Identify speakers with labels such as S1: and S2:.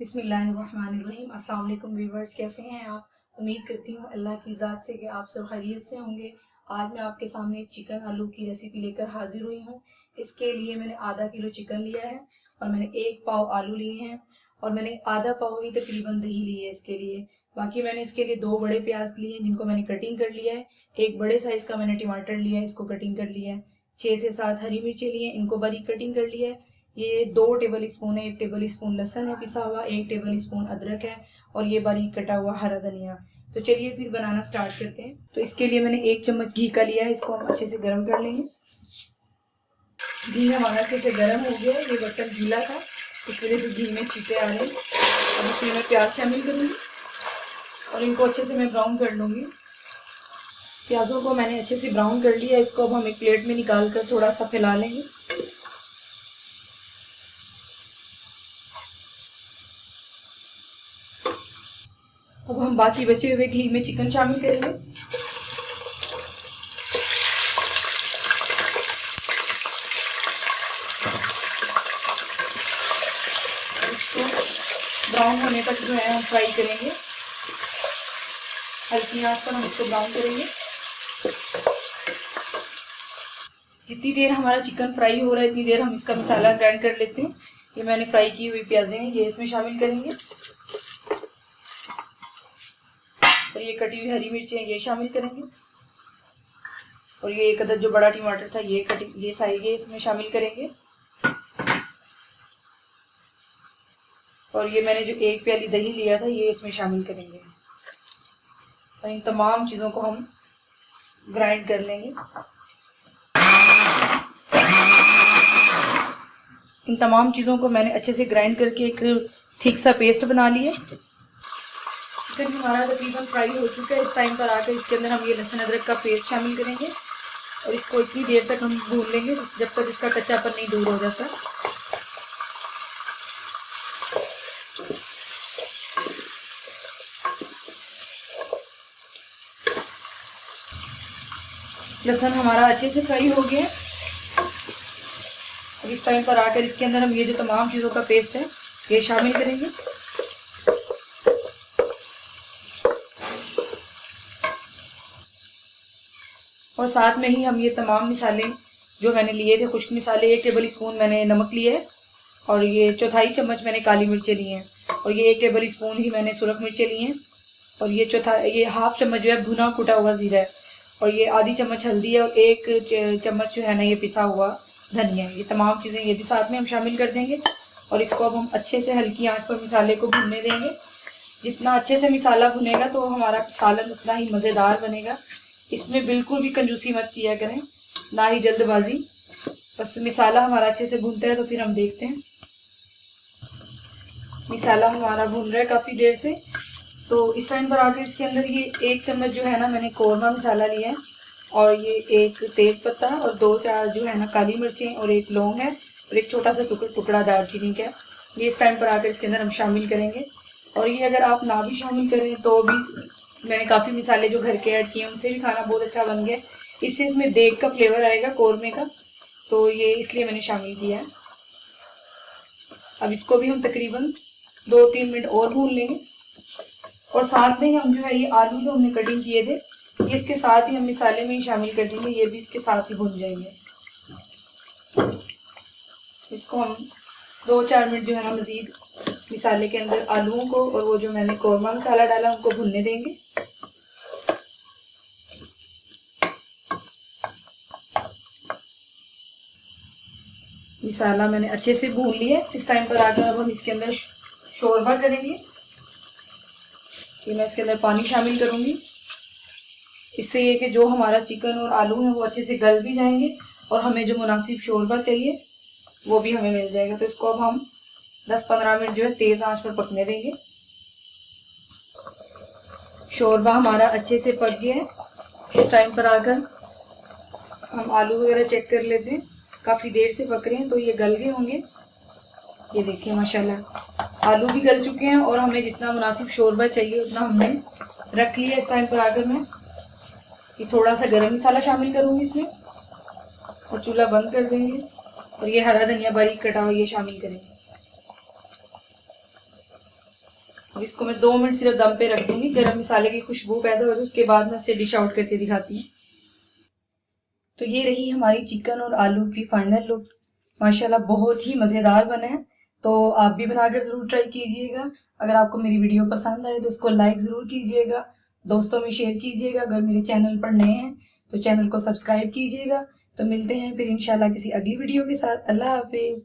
S1: बिस्मिल्लाहिर्रहमानिर्रहीम। अस्सलाम वालेकुम व्यूवर्स, कैसे हैं आप? उम्मीद करती हूँ अल्लाह की ज़ात से कि आप सब खैरियत से होंगे। आज मैं आपके सामने चिकन आलू की रेसिपी लेकर हाजिर हुई हूँ। इसके लिए मैंने आधा किलो चिकन लिया है और मैंने 1 पाव आलू लिए हैं और मैंने आधा पाव ही तकरीबन दही ली है इसके लिए। बाकी मैंने इसके लिए 2 बड़े प्याज लिए हैं जिनको मैंने कटिंग कर लिया है। एक बड़े साइज़ का मैंने टमाटर लिया है, इसको कटिंग कर लिया है। 6 से 7 हरी मिर्चें लिए हैं, इनको बारीक कटिंग कर लिया है। ये 2 टेबल स्पून है, 1 टेबल स्पून लहसुन है पिसा हुआ, 1 टेबल स्पून अदरक है और ये बारीक कटा हुआ हरा धनिया। तो चलिए फिर बनाना स्टार्ट करते हैं। तो इसके लिए मैंने 1 चम्मच घी का लिया है, इसको हम अच्छे से गर्म कर लेंगे। घी हमारा अच्छे से गर्म हो गया है, ये बर्तन गीला था इस वजह से घी में छींटे आ रहे हैं। अब इसमें मैं प्याज शामिल करूँगी और इनको अच्छे से मैं ब्राउन कर लूँगी। प्याज़ों को मैंने अच्छे से ब्राउन कर लिया, इसको अब हम एक प्लेट में निकाल कर थोड़ा सा फैला लेंगे। अब हम बाकी बचे हुए घी में चिकन शामिल करेंगे। इसको ब्राउन होने तक जो है हम फ्राई करेंगे, हल्की आंच पर हम इसको ब्राउन करेंगे। जितनी देर हमारा चिकन फ्राई हो रहा है इतनी देर हम इसका मसाला ग्राइंड कर लेते हैं। ये मैंने फ्राई की हुई प्याज़ें हैं, ये इसमें शामिल करेंगे और ये कटी हुई हरी मिर्चें ये शामिल करेंगे और ये एक अदद जो बड़ा टमाटर था ये इसमें शामिल करेंगे और ये मैंने जो 1 प्याली दही लिया था ये इसमें शामिल करेंगे और इन तमाम चीज़ों को हम ग्राइंड कर लेंगे। इन तमाम चीज़ों को मैंने अच्छे से ग्राइंड करके एक थिक सा पेस्ट बना लिया। चिकन हमारा तकरीबन फ्राई हो चुका है। इस टाइम पर आकर इसके अंदर हम ये लहसुन अदरक का पेस्ट शामिल करेंगे और इसको इतनी देर तक हम भून लेंगे जब तक इसका कच्चापन नहीं दूर हो जाता। लहसुन हमारा अच्छे से फ्राई हो गया है। अब इस टाइम पर आकर इसके अंदर हम ये जो तमाम चीज़ों का पेस्ट है ये शामिल करेंगे और साथ में ही हम ये तमाम मिसाले जो मैंने लिए थे, खुश्क मिसाले, 1 टेबल स्पून मैंने नमक लिया है और ये 1/4 चम्मच मैंने काली मिर्चें ली हैं और ये 1 टेबल स्पून ही मैंने सुरख मिर्चें ली हैं और ये 1/2 चम्मच जो है भुना कुटा हुआ ज़ीरा है और ये आधी चम्मच हल्दी है और 1 चम्मच जो है ना ये पिसा हुआ धनिया है। ये तमाम चीज़ें ये भी साथ में हम शामिल कर देंगे और इसको अब हम अच्छे से हल्की आंच पर मिसाले को भूनने देंगे। जितना अच्छे से मिसाला भुनेगा तो हमारा सालन उतना ही मज़ेदार बनेगा। इसमें बिल्कुल भी कंजूसी मत किया करें, ना ही जल्दबाजी। बस मिसाला हमारा अच्छे से भूनता है तो फिर हम देखते हैं। मिसाला हमारा भून रहा है काफ़ी देर से। तो इस टाइम पर आकर इसके अंदर ये 1 चम्मच जो है ना मैंने कौरमा मसाला लिया है और ये 1 तेज़ पत्ता और 2-4 जो है ना काली मिर्चें और 1 लौंग है और एक छोटा सा टुकड़ा दालचीनी का। ये इस टाइम पर आकर इसके अंदर हम शामिल करेंगे और ये अगर आप ना भी शामिल करें तो भी, मैंने काफ़ी मिसाले जो घर के ऐड किए उनसे भी खाना बहुत अच्छा बन गया। इससे इसमें देग का फ्लेवर आएगा कौरमे का, तो ये इसलिए मैंने शामिल किया है। अब इसको भी हम तकरीबन 2-3 मिनट और भून लेंगे और साथ में ही हम जो है ये आलू जो हमने कटिंग किए थे ये इसके साथ ही हम मिसाले में ही शामिल कर देंगे, ये भी इसके साथ ही भून जाएंगे। इसको हम 2-4 मिनट जो है ना मज़ीद मिसाले के अंदर आलूओं को और वो जो मैंने कौरमा मसाला डाला उनको भुनने देंगे। मिसाला मैंने अच्छे से भून लिया। इस टाइम पर आकर अब हम इसके अंदर शोरबा करेंगे। ये मैं इसके अंदर पानी शामिल करूँगी, इससे ये कि जो हमारा चिकन और आलू है वो अच्छे से गल भी जाएंगे और हमें जो मुनासिब शोरबा चाहिए वो भी हमें मिल जाएगा। तो इसको अब हम 10-15 मिनट जो है तेज़ आंच पर पकने देंगे। शोरबा हमारा अच्छे से पक गया है। इस टाइम पर आकर हम आलू वगैरह चेक कर लेते हैं, काफ़ी देर से पक रहे हैं तो ये गल गए होंगे। ये देखिए माशाल्लाह आलू भी गल चुके हैं और हमें जितना मुनासिब शोरबा चाहिए उतना हमने रख लिया। इस टाइम पर आकर मैं ये थोड़ा सा गरम मसाला शामिल करूँगी इसमें और चूल्हा बंद कर देंगे और ये हरा धनिया बारीक कटा हुआ ये शामिल करेंगे। अब इसको मैं 2 मिनट सिर्फ दम पे रख दूंगी, गरम मसाले की खुशबू पैदा हो जाए, उसके बाद मैं इसे डिश आउट करके दिखाती हूँ। तो ये रही हमारी चिकन और आलू की फाइनल लुक। माशाल्लाह बहुत ही मज़ेदार बने हैं। तो आप भी बनाकर ज़रूर ट्राई कीजिएगा। अगर आपको मेरी वीडियो पसंद आए तो इसको लाइक ज़रूर कीजिएगा, दोस्तों में शेयर कीजिएगा। अगर मेरे चैनल पर नए हैं तो चैनल को सब्सक्राइब कीजिएगा। तो मिलते हैं फिर इंशाल्लाह किसी अगली वीडियो के साथ। अल्लाह हाफिज़।